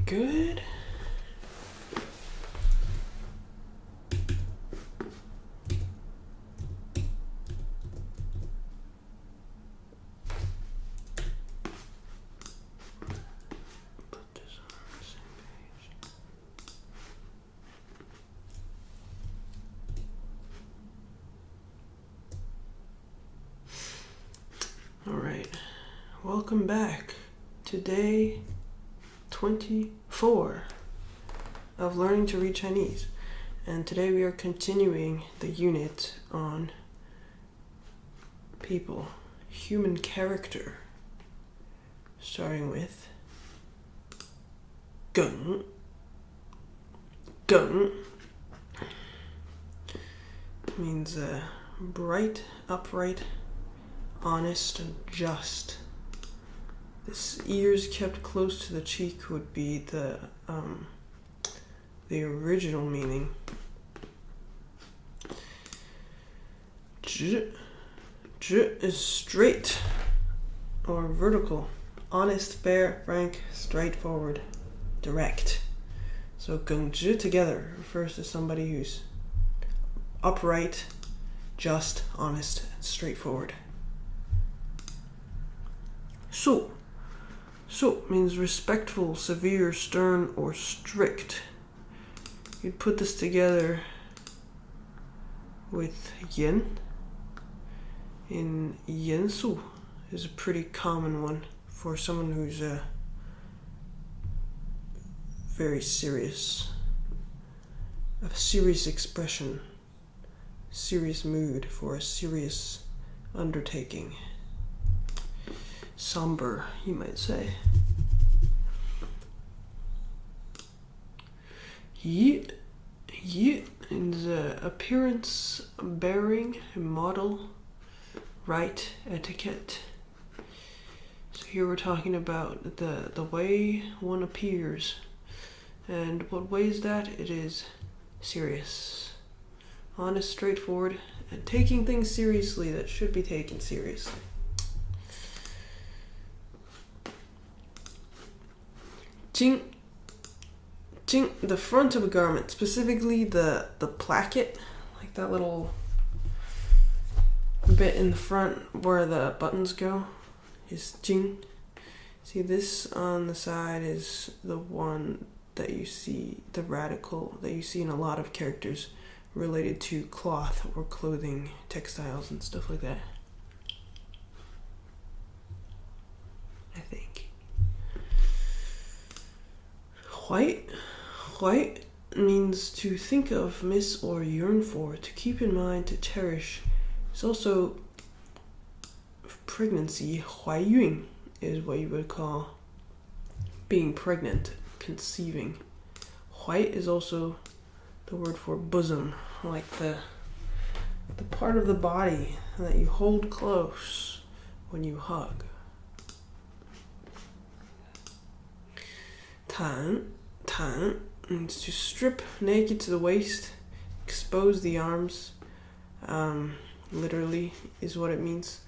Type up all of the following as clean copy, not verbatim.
good. Put this on the same page. All right, welcome back to day 24 of learning to read Chinese, and today we are continuing the unit on people, human character, starting with 梗. 梗 means bright, upright, honest, and just. This ears kept close to the cheek would be the original meaning. 直 is straight or vertical, honest, fair, frank, straightforward, direct. So 耿直 together refers to somebody who's upright, just, honest, and straightforward. 肃 means respectful, severe, stern, or strict. You'd put this together with 严. In 严肃 is a pretty common one for someone who's very serious. A serious expression, serious mood for a serious undertaking. Somber, you might say. 仪 is appearance, bearing, model, right, etiquette. So here we're talking about the way one appears. And what way is that? It is serious, honest, straightforward, and taking things seriously that should be taken seriously. 襟 the front of a garment, specifically the placket, like that little bit in the front where the buttons go, is 襟. See, this on the side is the one that you see, the radical that you see in a lot of characters related to cloth or clothing, textiles and stuff like that, I think. 怀 means to think of, miss, or yearn for, to keep in mind, to cherish. It's also pregnancy. 怀孕 is what you would call being pregnant, conceiving. 怀 is also the word for bosom, like the part of the body that you hold close when you hug. 袒 means to strip naked to the waist, expose the arms, literally is what it means.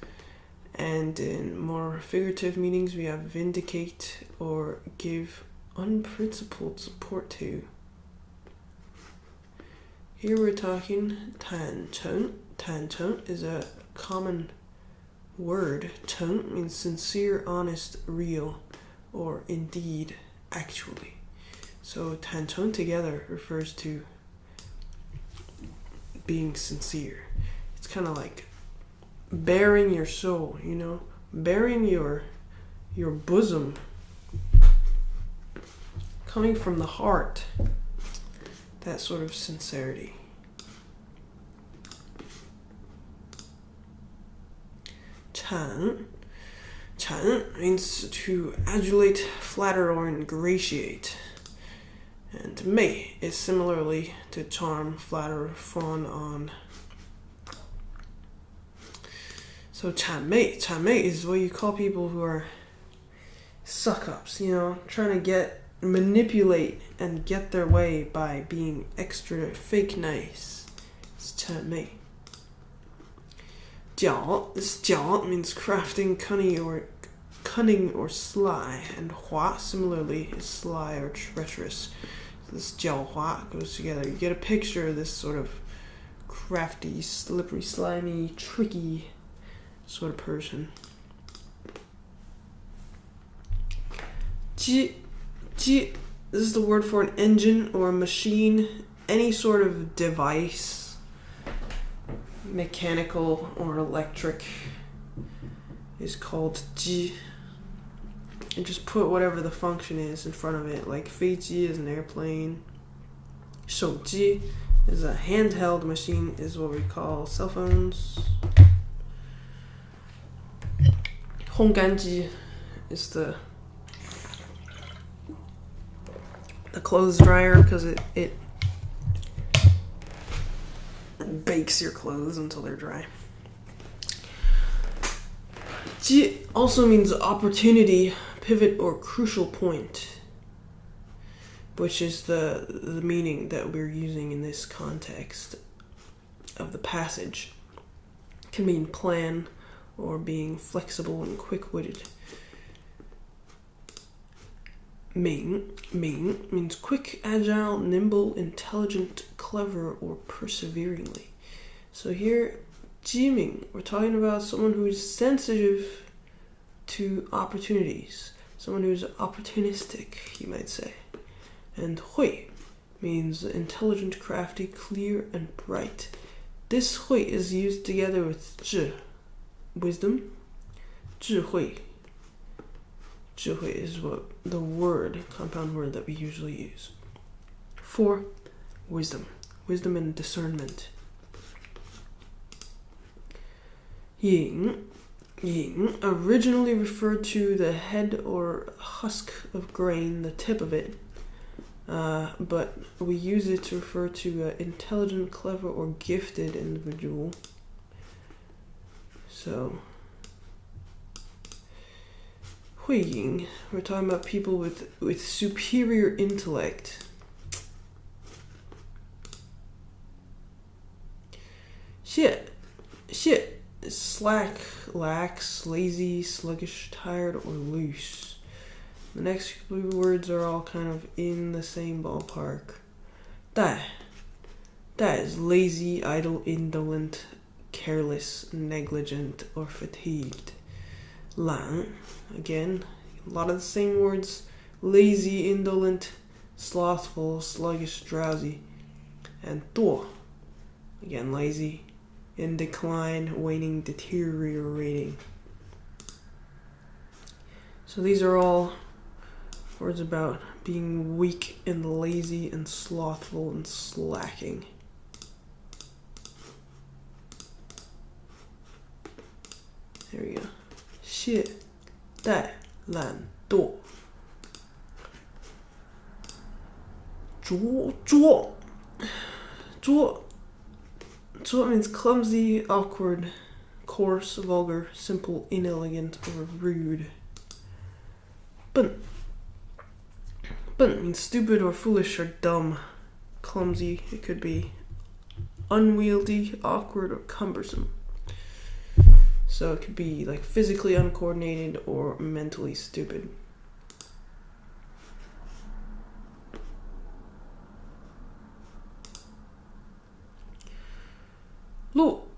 And in more figurative meanings, we have vindicate or give unprincipled support to. Here we're talking 坦诚. 坦诚 is a common word. 诚 means sincere, honest, real, or indeed, actually. So 坦诚 together refers to being sincere. It's kind of like bearing your soul, you know, bearing your bosom, coming from the heart, that sort of sincerity. 谄 means to adulate, flatter, or ingratiate. And 媚 is similarly to charm, flatter, fawn on. So 谄媚is what you call people who are suck-ups, you know, trying to manipulate and get their way by being extra fake nice. It's 谄媚. 角 means crafting, cunning or sly, and hua similarly is sly or treacherous. This 狡猾 goes together. You get a picture of this sort of crafty, slippery, slimy, tricky sort of person. 机 this is the word for an engine or a machine, any sort of device, mechanical or electric, is called 机. And just put whatever the function is in front of it, like 飞机 is an airplane, 手机 is a handheld machine, is what we call cell phones. 烘干机 is the clothes dryer, because it bakes your clothes until they're dry. 机 also means opportunity, pivot, or crucial point, which is the meaning that we're using in this context of the passage. It can mean plan or being flexible and quick-witted. 明 means quick, agile, nimble, intelligent, clever, or perseveringly. So here, 机明, we're talking about someone who's sensitive to opportunities, someone who's opportunistic, you might say. And 会 means intelligent, crafty, clear, and bright. This 会 is used together with 智, wisdom. 智慧 is what the word, compound word that we usually use for wisdom and discernment. 影 originally referred to the head or husk of grain, the tip of it, but we use it to refer to an intelligent, clever, or gifted individual. So 慧影, we're talking about people with superior intellect. 懈 is slack, lax, lazy, sluggish, tired, or loose. The next few words are all kind of in the same ballpark. 怠 is lazy, idle, indolent, careless, negligent, or fatigued. 懒, again, a lot of the same words. Lazy, indolent, slothful, sluggish, drowsy. And 惰, again, lazy, in decline, waning, deteriorating. So these are all words about being weak and lazy and slothful and slacking. There we go. 懈怠懒惰 拙 means clumsy, awkward, coarse, vulgar, simple, inelegant, or rude. 笨 means stupid or foolish or dumb. Clumsy, it could be unwieldy, awkward, or cumbersome. So it could be like physically uncoordinated or mentally stupid. 路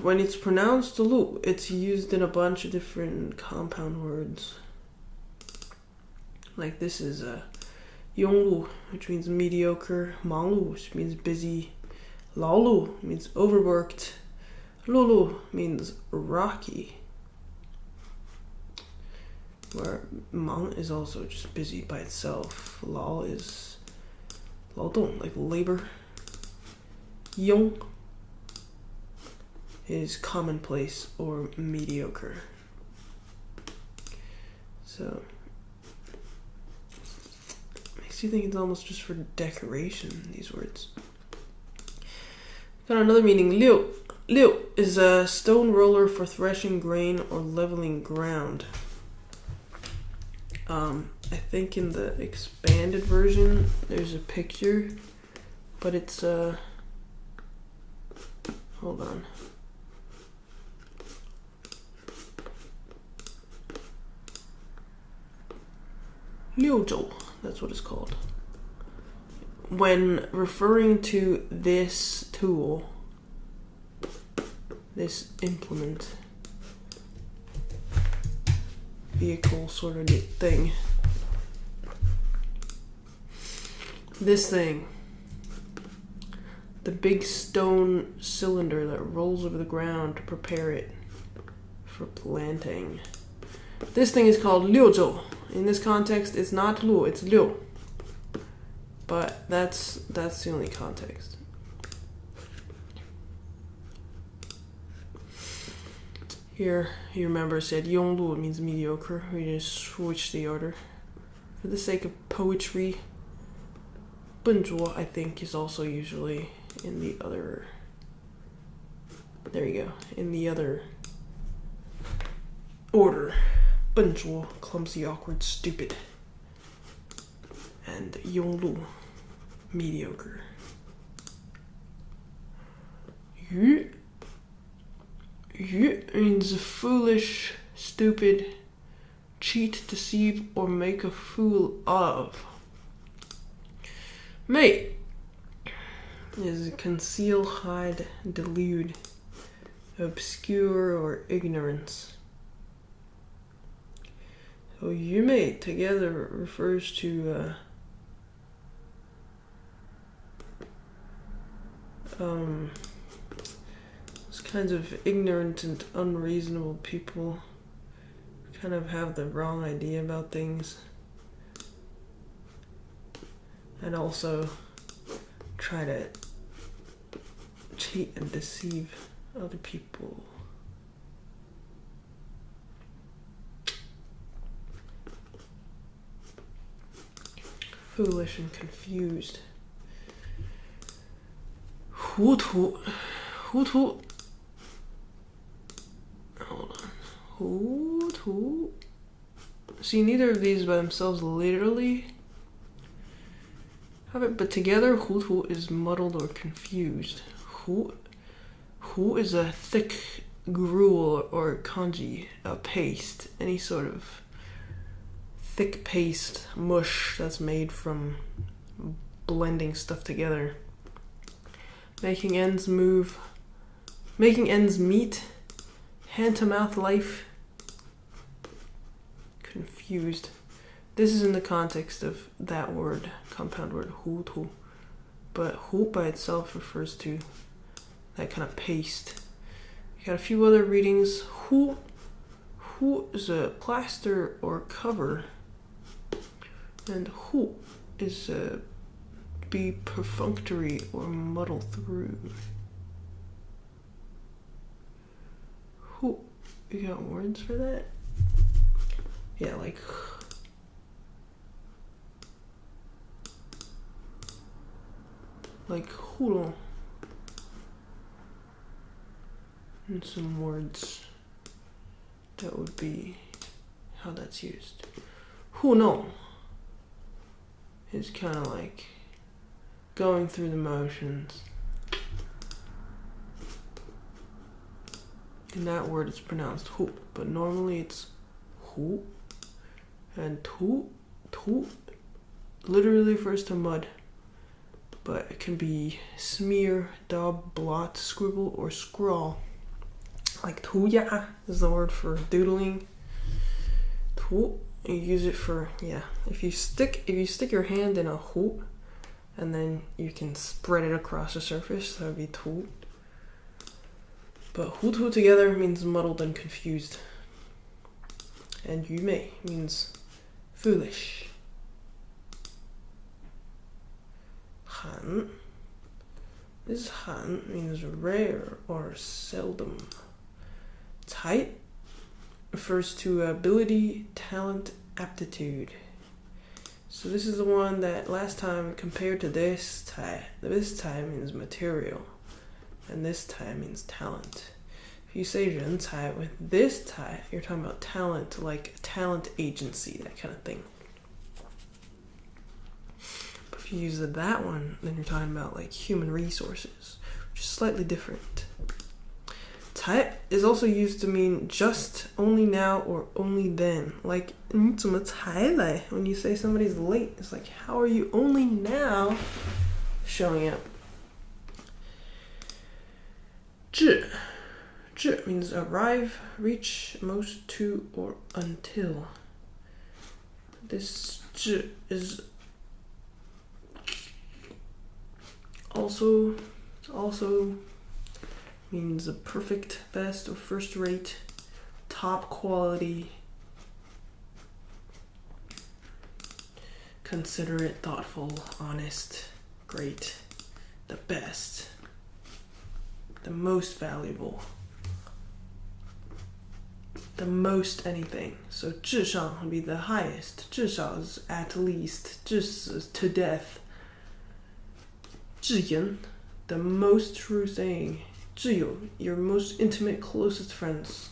when it's pronounced 路, it's used in a bunch of different compound words. Like this is 庸碌, which means mediocre. 忙碌, which means busy. 劳碌 means overworked. 碌碌 means rocky, where 忙 is also just busy by itself. 劳 is 劳动, like labor. 庸 is commonplace or mediocre. So makes you think it's almost just for decoration, these words. Got another meaning. 六 is a stone roller for threshing grain or leveling ground. I think in the expanded version there's a picture, but it's hold on. 六周, that's what it's called. When referring to this tool, this implement, vehicle sort of thing, this thing, the big stone cylinder that rolls over the ground to prepare it for planting. This thing is called 六周. In this context, it's not 六, it's 六. But that's the only context. Here, you remember said 庸碌 means mediocre. We just switch the order. For the sake of poetry, 笨拙, I think, is also usually in the other. There you go. In the other order. 笨拙, clumsy, awkward, stupid. And 庸碌, mediocre. 愚 means foolish, stupid, cheat, deceive, or make a fool of. 昧 is conceal, hide, delude, obscure, or ignorance. So 愚昧 together refers to those kinds of ignorant and unreasonable people kind of have the wrong idea about things and also try to cheat and deceive other people. Foolish and confused. 糊涂 Hold on. 糊涂. See, neither of these by themselves literally have it, but together 糊涂 is muddled or confused. 糊 is a thick gruel or kanji, a paste, any sort of thick paste, mush that's made from blending stuff together. Making ends meet, hand-to-mouth life, confused. This is in the context of that word, compound word, 糊涂. But 糊 by itself refers to that kind of paste. You got a few other readings. 糊 is a plaster or cover. And 糊 is be perfunctory or muddle through. 糊, you got words for that? Yeah, like 糊弄. And some words that would be how that's used. 糊弄 is kind of like going through the motions. And that word is pronounced 糊, but normally it's 糊. And 涂literally refers to mud, but it can be smear, daub, blot, scribble, or scrawl. Like 涂鸦 is the word for doodling. 涂, you use it for, if you stick your hand in a 糊, and then you can spread it across the surface, that would be 涂. But 糊涂 together means muddled and confused. And 愚昧 means foolish. 罕. This 罕 means rare or seldom. 才 refers to ability, talent, aptitude. So this is the one that last time compared to this 才. This 才 means material, and this 才 means talent. If you say 人才 with this 才, you're talking about talent, like a talent agency, that kind of thing. But if you use that one, then you're talking about like human resources, which is slightly different. 才 is also used to mean just, only now, or only then. Like, 你怎么才来? When you say somebody's late, it's like, how are you only now showing up? 至 means arrive, reach, most, to, or until. This 至 is also means a perfect, best, or first rate, top quality, considerate, thoughtful, honest, great, the best, the most valuable, the most anything. So 至上 would be the highest. 至少 is at least. 至死 is to death. 至言 the most true saying. 挚友 your most intimate, closest friends.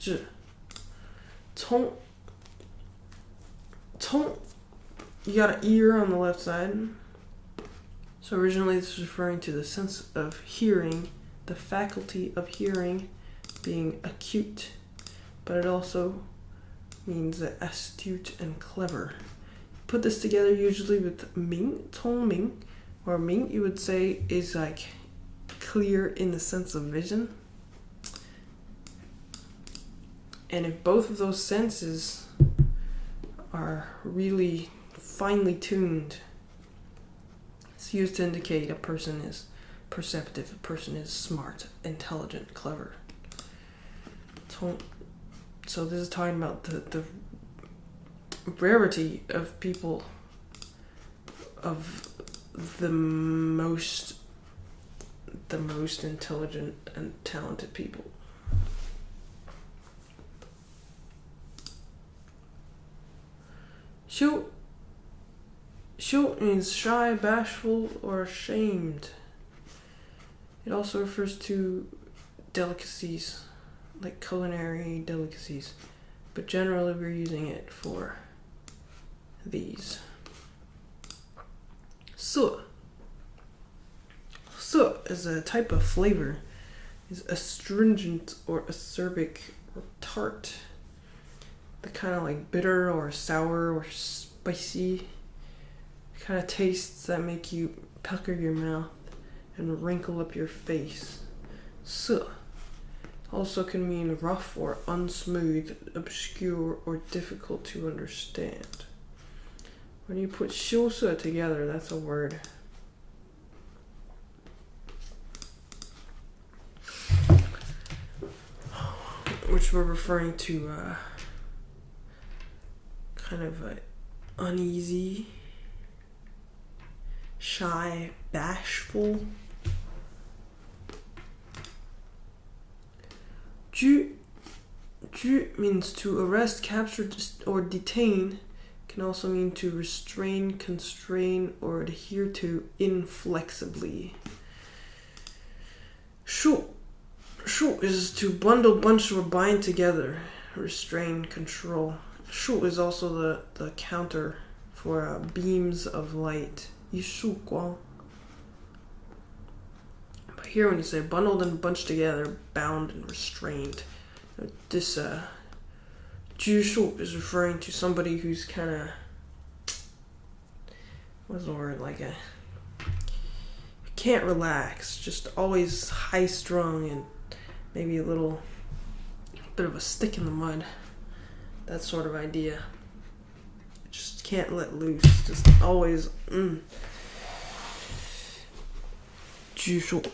至 聪 you got an ear on the left side. So originally this is referring to the sense of hearing, the faculty of hearing being acute, but it also means astute and clever. Put this together usually with 明 聪明, or 明 you would say is like clear in the sense of vision. And if both of those senses are really finely tuned, it's used to indicate a person is perceptive, a person is smart, intelligent, clever. So this is talking about the rarity of people, of the most intelligent and talented people. 羞 means shy, bashful, or ashamed. It also refers to delicacies, like culinary delicacies, but generally we're using it for these. 涩 is a type of flavor. It's astringent or acerbic or tart. The kind of like bitter or sour or spicy kind of tastes that make you pucker your mouth and wrinkle up your face. 涩 also can mean rough or unsmooth, obscure, or difficult to understand. When you put 羞涩 together, that's a word. Which we're referring to kind of uneasy, shy, bashful. 拘 means to arrest, capture, or detain. Can also mean to restrain, constrain, or adhere to inflexibly. 束 is to bundle, bunch, or bind together, restrain, control. 束 is also the counter for beams of light. 一束光. But here when you say bundled and bunched together, bound and restrained, this 拘束 is referring to somebody who's kind of, what's the word, like can't relax, just always high strung and maybe a little bit of a stick in the mud, that sort of idea. Just can't let loose, just always 拘束.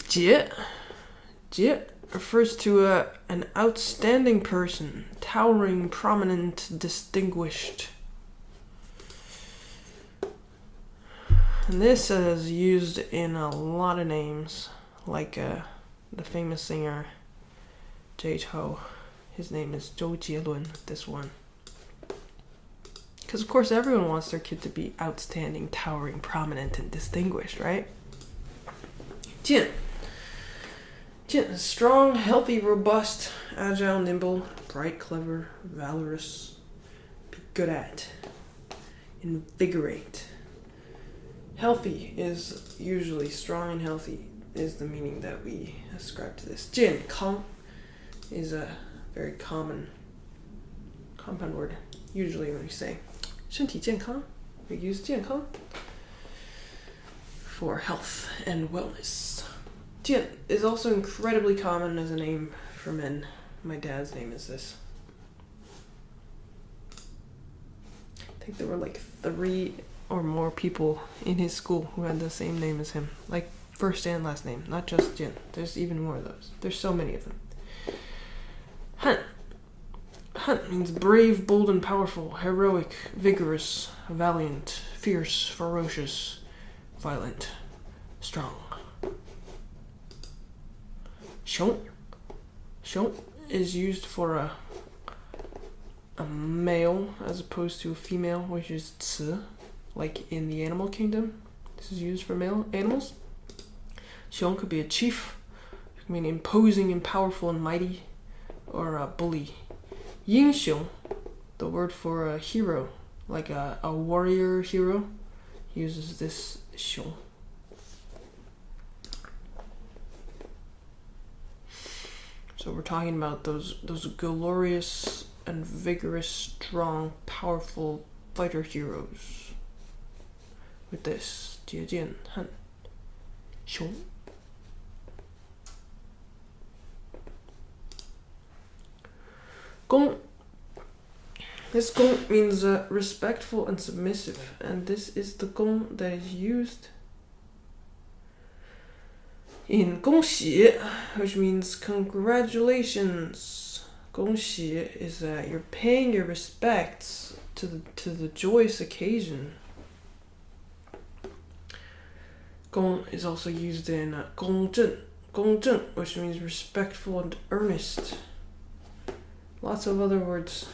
节 refers to an outstanding person, towering, prominent, distinguished. And this is used in a lot of names, like the famous singer J-Ho. His name is Zhou Jielun, this one. Because of course everyone wants their kid to be outstanding, towering, prominent, and distinguished, right? 健 is strong, healthy, robust, agile, nimble, bright, clever, valorous, be good at, invigorate. Healthy is usually strong and healthy is the meaning that we ascribe to this. 健康 is a very common compound word. Usually when we say 身体健康, we use 健康 for health and wellness. 健 is also incredibly common as a name for men. My dad's name is this. I think there were like 3 or more people in his school who had the same name as him. Like first and last name, not just Jin. There's even more of those. There's so many of them. Han. Han means brave, bold, and powerful, heroic, vigorous, valiant, fierce, ferocious, violent, strong. Xiong. Xiong is used for a male as opposed to a female, which is 雌, like in the animal kingdom. This is used for male animals. Xiong could be a chief, it could mean imposing and powerful and mighty, or a bully. Yin xiong, the word for a hero, like a warrior hero, uses this xiong. So we're talking about those glorious and vigorous, strong, powerful fighter heroes. With this, 接见汉雄. Gong. This gong means respectful and submissive, and this is the gong that is used in 恭喜, which means congratulations. 恭喜 is that you're paying your respects to the joyous occasion. Gong is also used in 公正, 公正, which means respectful and earnest. Lots of other words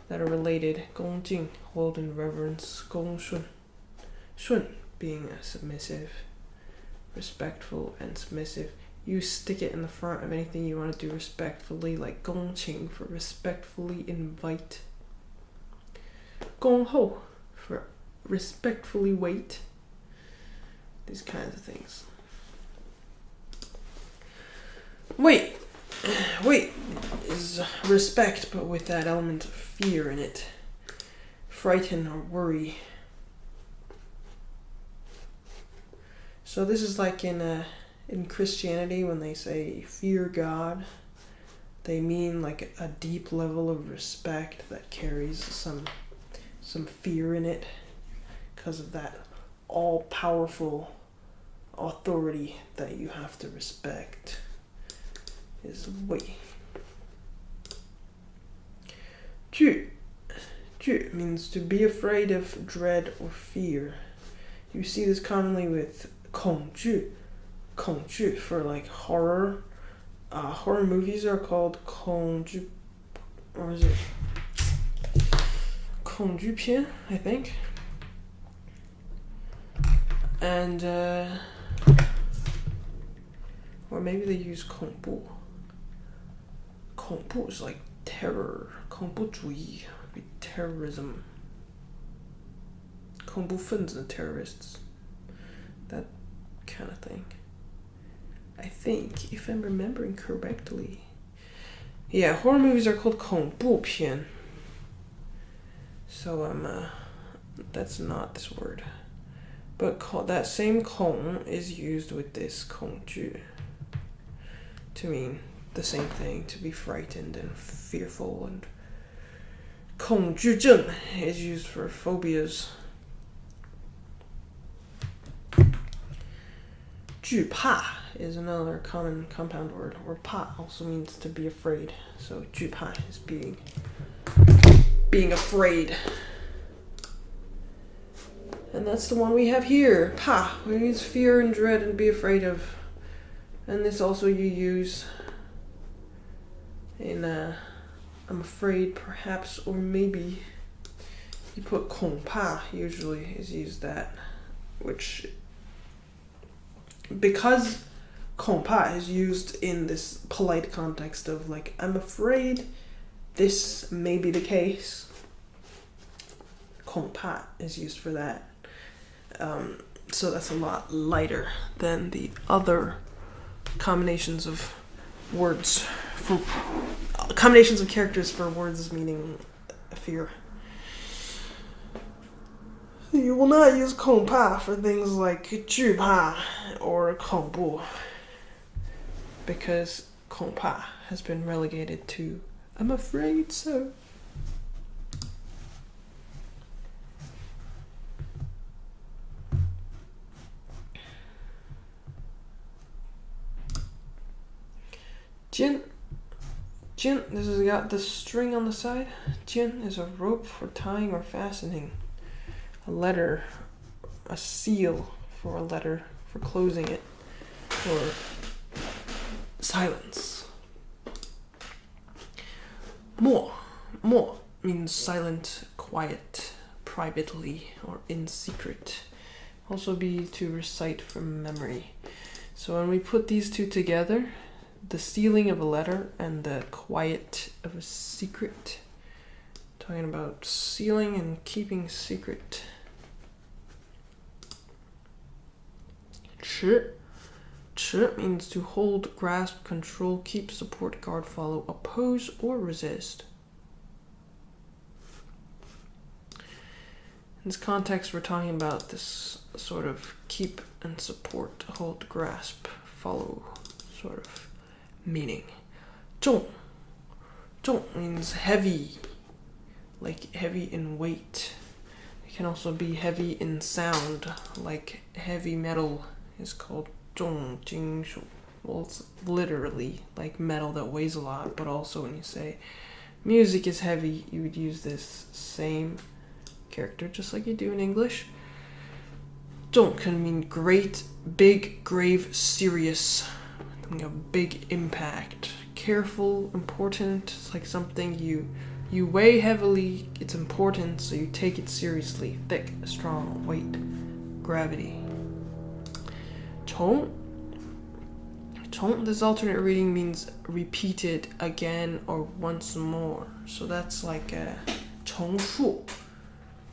that are related. 恭敬, hold in reverence. 恭顺, 顺 being submissive, respectful and submissive. You stick it in the front of anything you want to do respectfully, like 恭请 for respectfully invite. 恭候 for respectfully wait. These kinds of things. Wait is respect, but with that element of fear in it. Frighten or worry. So this is like in Christianity when they say fear God, they mean like a deep level of respect that carries some fear in it because of that all-powerful authority that you have to respect. Is 畏. 惧 means to be afraid of, dread, or fear. You see this commonly with 恐惧 for like horror. Horror movies are called 恐惧, or is it 恐惧片, I think. And or maybe they use 恐怖. 恐怖 is like terror. 恐怖主义 would be terrorism. 恐怖分子, terrorists. That kind of thing. I think, if I'm remembering correctly. Yeah, horror movies are called 恐怖片. So that's not this word. But that same 恐 is used with this 恐惧 to mean the same thing, to be frightened and fearful. And 恐惧症 is used for phobias. 惧怕 is another common compound word, or 怕 also means to be afraid. So 惧怕 is being afraid. And that's the one we have here. 怕 means fear and dread and be afraid of. And this also you use in I'm afraid, perhaps, or maybe. You put 恐怕 usually is used that, which, because 恐怕 is used in this polite context of like, I'm afraid this may be the case. 恐怕 is used for that. So that's a lot lighter than the other combinations of words for combinations of characters for words meaning fear. You will not use 恐怕 for things like 惧怕 or 恐怖 because 恐怕 has been relegated to I'm afraid so. Jin, this has got the string on the side. Jin is a rope for tying or fastening a letter, a seal for a letter, for closing it, or silence. Mo means silent, quiet, privately, or in secret. Also be to recite from memory. So when we put these two together, the sealing of a letter and the quiet of a secret. Talking about sealing and keeping secret. 持 means to hold, grasp, control, keep, support, guard, follow, oppose, or resist. In this context, we're talking about this sort of keep and support, hold, grasp, follow sort of meaning. 重 means heavy, like heavy in weight. It can also be heavy in sound, like heavy metal is called 重金属. Well, it's literally like metal that weighs a lot, but also when you say music is heavy, you would use this same character just like you do in English. 重 can mean great, big, grave, serious. A big impact, careful, important. It's like something you weigh heavily. It's important, so you take it seriously. Thick, strong, weight, gravity. 重, this alternate reading means repeated again or once more. So that's like 重复.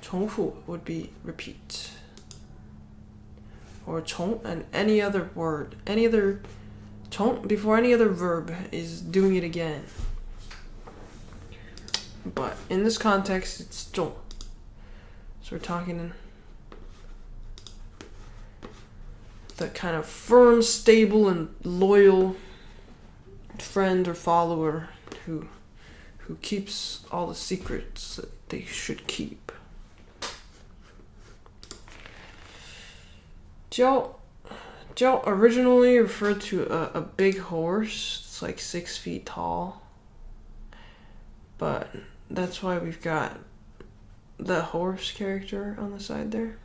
重复 would be repeat. Or 重 and any other word, before any other verb is doing it again. But in this context, it's 重. So we're talking the kind of firm, stable, and loyal friend or follower who keeps all the secrets that they should keep. 骄 originally referred to a big horse. It's like 6 feet tall. But that's why we've got the horse character on the side there.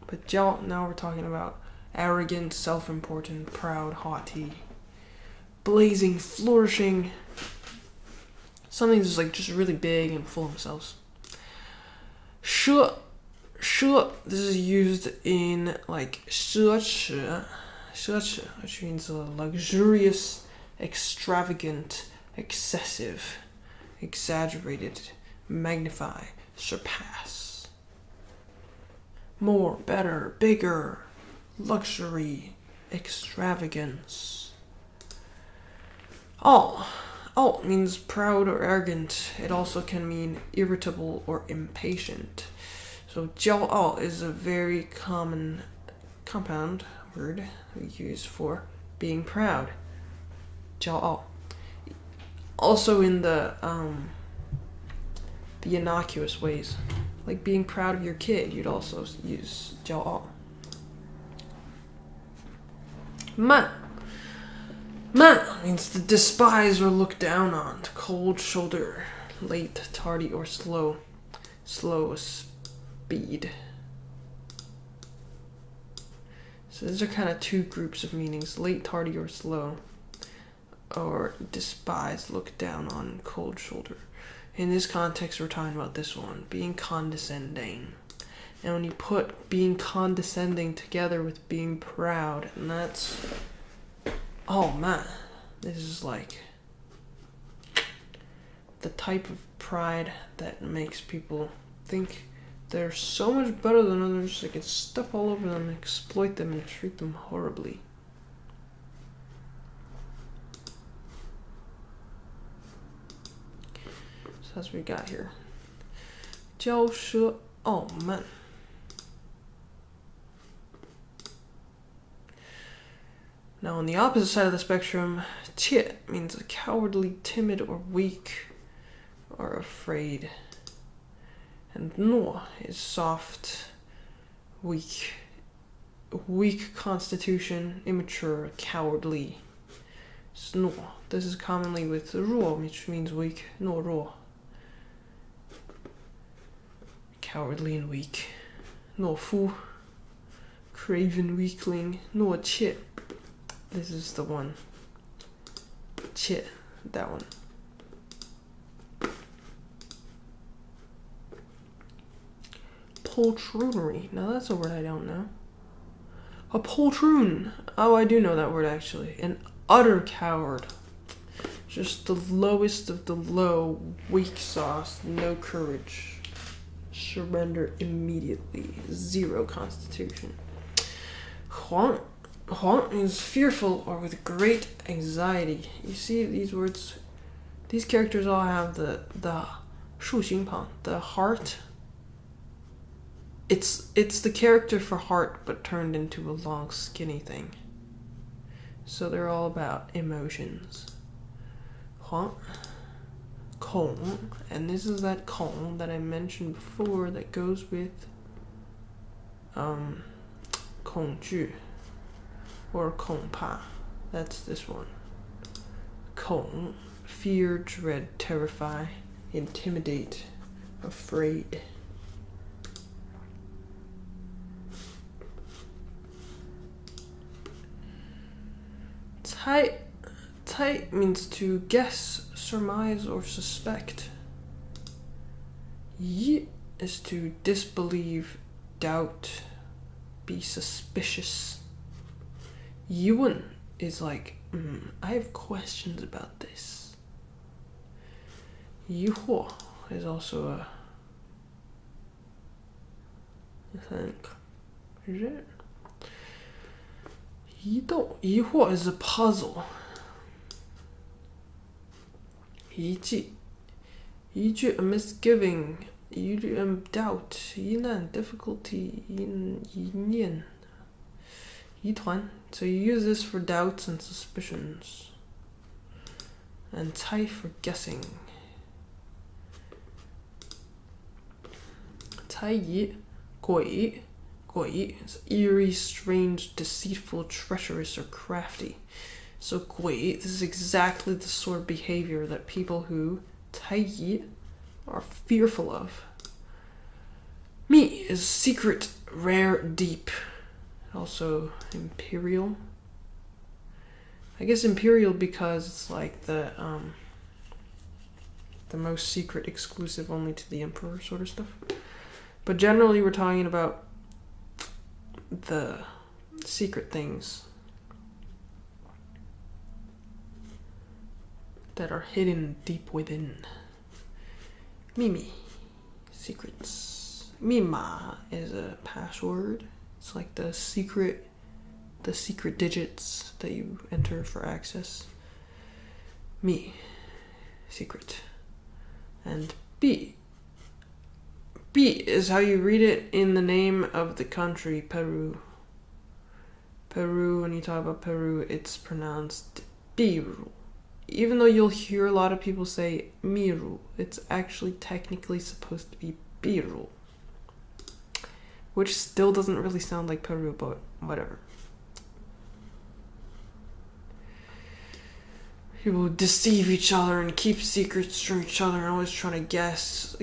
But 骄, now we're talking about arrogant, self-important, proud, haughty, blazing, flourishing. Something that's like just really big and full of themselves. 奢, this is used in like 奢侈, which means luxurious, extravagant, excessive, exaggerated, magnify, surpass. More, better, bigger, luxury, extravagance. All means proud or arrogant. It also can mean irritable or impatient. So 骄傲 is a very common compound word we use for being proud. 骄傲. Also in the innocuous ways, like being proud of your kid, you'd also use 骄傲. 慢 means to despise or look down on, to cold shoulder, late, tardy, or slow. Slow speed. So these are kind of two groups of meanings: late, tardy, or slow, or despise, look down on, cold shoulder. In this context, we're talking about this one, being condescending. And when you put being condescending together with being proud, and that's, oh man, this is like the type of pride that makes people think They're so much better than others. I can step all over them, exploit them, and treat them horribly. So that's what we got here. 骄奢傲慢. Now on the opposite side of the spectrum, 怯 means cowardly, timid, or weak, or afraid. And 懦 is soft, weak constitution, immature, cowardly. 懦. This is commonly with 弱, which means weak, 懦弱. Cowardly and weak. 懦夫, craven weakling. 懦怯. This is the one. 怯, that one. Poltroonery. Now that's a word I don't know. A poltroon. Oh, I do know that word actually. An utter coward. Just the lowest of the low, weak sauce, no courage. Surrender immediately. Zero constitution. 慌. 慌 is fearful or with great anxiety. You see these words? These characters all have the 竖心旁, the heart. It's the character for heart, but turned into a long, skinny thing. So they're all about emotions. 慌, 恐, and this is that 恐 that I mentioned before that goes with 恐惧 or 恐怕. That's this one. 恐, fear, dread, terrify, intimidate, afraid. 猜 means to guess, surmise, or suspect. 疑 is to disbelieve, doubt, be suspicious. 疑问 is like, I have questions about this. 疑惑 is also a, I think, is it? 疑惑 is a puzzle. 疑忌 a misgiving, doubt, 疑难 difficulty, 疑念 疑团. So you use this for doubts and suspicions. And 猜 for guessing. 猜疑 诡 is eerie, strange, deceitful, treacherous, or crafty. So 诡, this is exactly the sort of behavior that people who 猜疑 are fearful of. 秘 is secret, rare, deep. Also imperial. I guess imperial because it's like the most secret, exclusive only to the emperor sort of stuff. But generally we're talking about the secret things that are hidden deep within. 秘密, secrets. 密码 is a password. It's like the secret digits that you enter for access. 秘, secret. And 币. 币 is how you read it in the name of the country, Peru. Peru, when you talk about Peru, it's pronounced Biru. Even though you'll hear a lot of people say Miru, it's actually technically supposed to be Biru. Which still doesn't really sound like Peru, but whatever. People deceive each other and keep secrets from each other and always trying to guess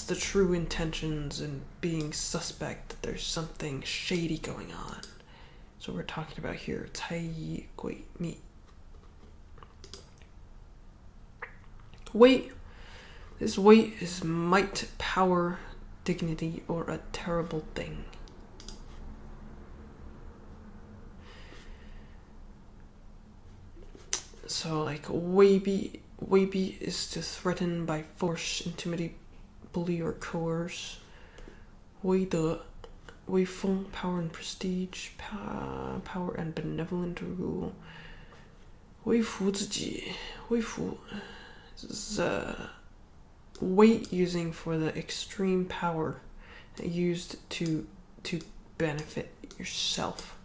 the true intentions and being suspect that there's something shady going on. So we're talking about here, 猜疑诡秘. Weight. This weight is might, power, dignity, or a terrible thing. So like 威逼 is to threaten by force, intimidate, bully, or coerce. 威德 威风 power and prestige, power and benevolent rule. 威服自己 威服 is weight using for the extreme power used to benefit yourself.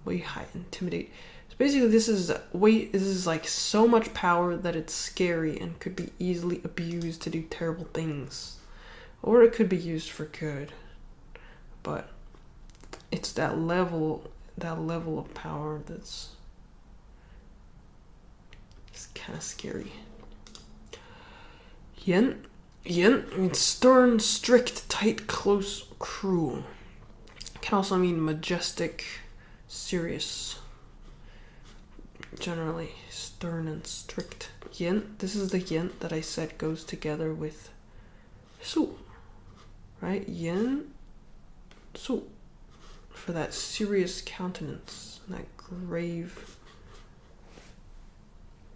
威海 intimidate. So basically this is weight. This is like so much power that it's scary and could be easily abused to do terrible things, or it could be used for good. But it's that level of power that's kind of scary. 严 means stern, strict, tight, close, cruel. Can also mean majestic, serious. Generally stern and strict. 严, this is the 严 that I said goes together with 肃, right? 严 肃, for that serious countenance, that grave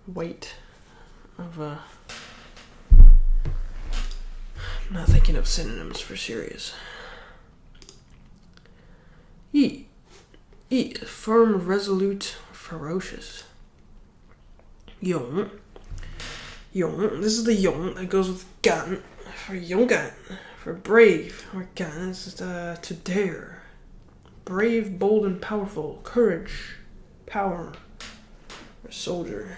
weight of I'm not thinking of synonyms for serious. 义 firm, resolute, ferocious. 勇 this is the 勇 that goes with 敢 for 勇敢, for brave, or 敢 is to dare. Brave, bold, and powerful. Courage, power, or soldier.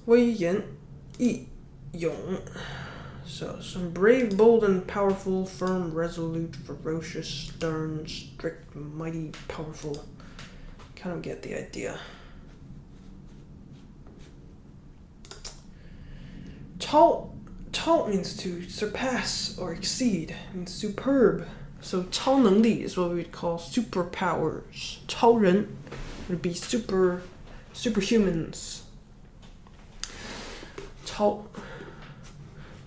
威严 义勇 So, some brave, bold, and powerful, firm, resolute, ferocious, stern, strict, mighty, powerful. Kind of get the idea. 超 means to surpass or exceed. It means superb. So 超能力 is what we would call superpowers. 超人 would be superhumans. 超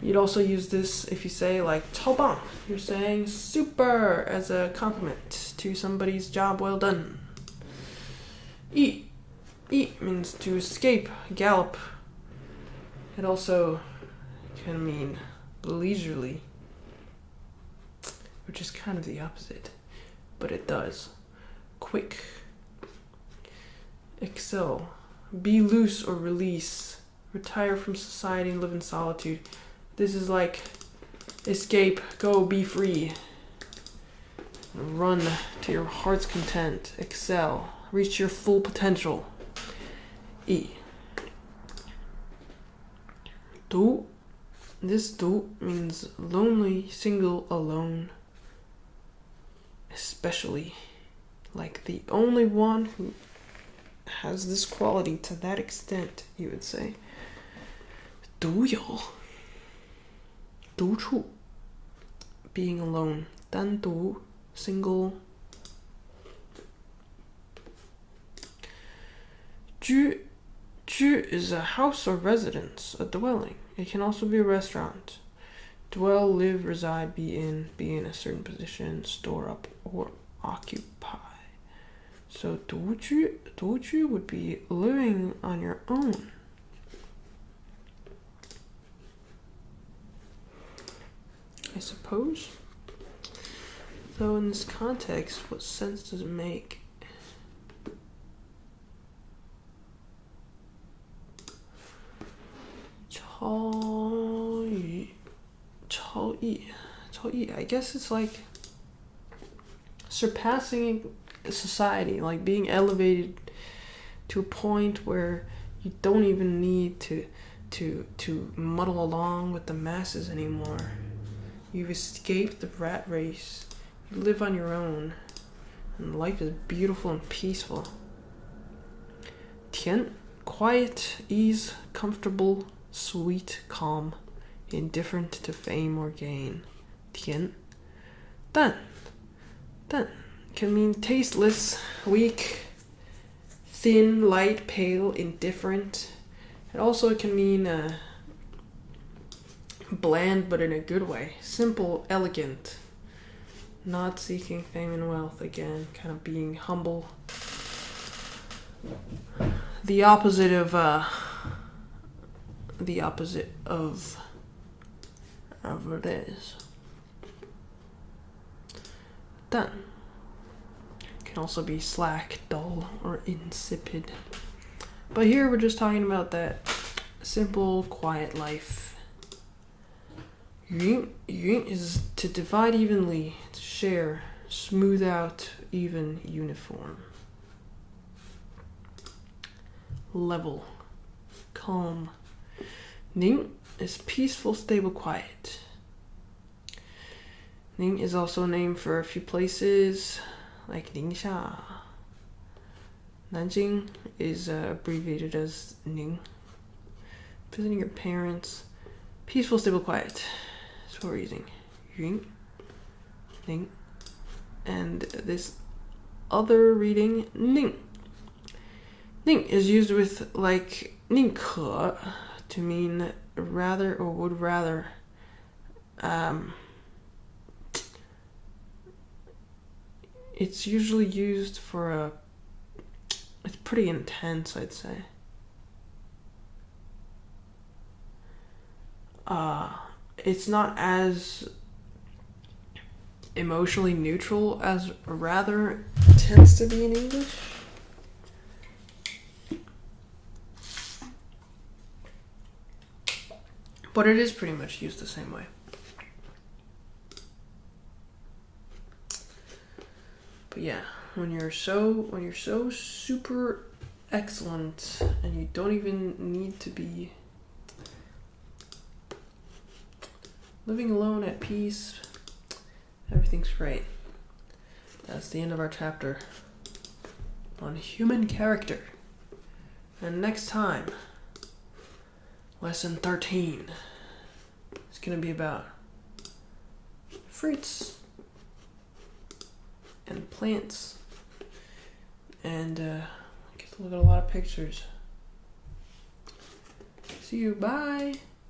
You'd also use this if you say like 超棒. You're saying super as a compliment to somebody's job well done. 义 means to escape, gallop. It also can mean leisurely, which is kind of the opposite, but it does. Quick. Excel. Be loose or release. Retire from society and live in solitude. This is like escape, go, be free. Run to your heart's content. Excel. Reach your full potential. E. 独 This 独 means lonely, single, alone. Especially. Like the only one who has this quality to that extent, you would say. 独有 独处 being alone. 单独 single. 居 is a house or residence, a dwelling. It can also be a restaurant. Dwell, live, reside, be in a certain position, store up, or occupy. So 独居 would be living on your own. I suppose. Though in this context, what sense does it make? 超逸 I guess it's like surpassing society, like being elevated to a point where you don't even need to muddle along with the masses anymore. You've escaped the rat race. You live on your own, and life is beautiful and peaceful. 恬 quiet, ease, comfortable, sweet, calm, indifferent to fame or gain. 恬 淡 can mean tasteless, weak, thin, light, pale, indifferent. It also can mean bland, but in a good way. Simple, elegant, not seeking fame and wealth. Again, kind of being humble. The opposite of the opposite of this. Then can also be slack, dull, or insipid. But here we're just talking about that simple, quiet life. 匀 is to divide evenly, to share, smooth out, even, uniform. Level, calm. 宁 is peaceful, stable, quiet. 宁 is also a name for a few places, like Ningxia. Nanjing is abbreviated as Ning. Visiting your parents. Peaceful, stable, quiet. That's what we're using. 云, Ning. And this other reading, Ning. Ning is used with like 宁可 to mean rather or would rather. It's usually used for it's pretty intense, I'd say. It's not as emotionally neutral as rather tends to be in English. But it is pretty much used the same way. But yeah, when you're so super excellent and you don't even need to be living alone at peace, everything's great. That's the end of our chapter on human character. And next time, lesson 13 is going to be about fruits and plants, and get to look at a lot of pictures. See you, bye!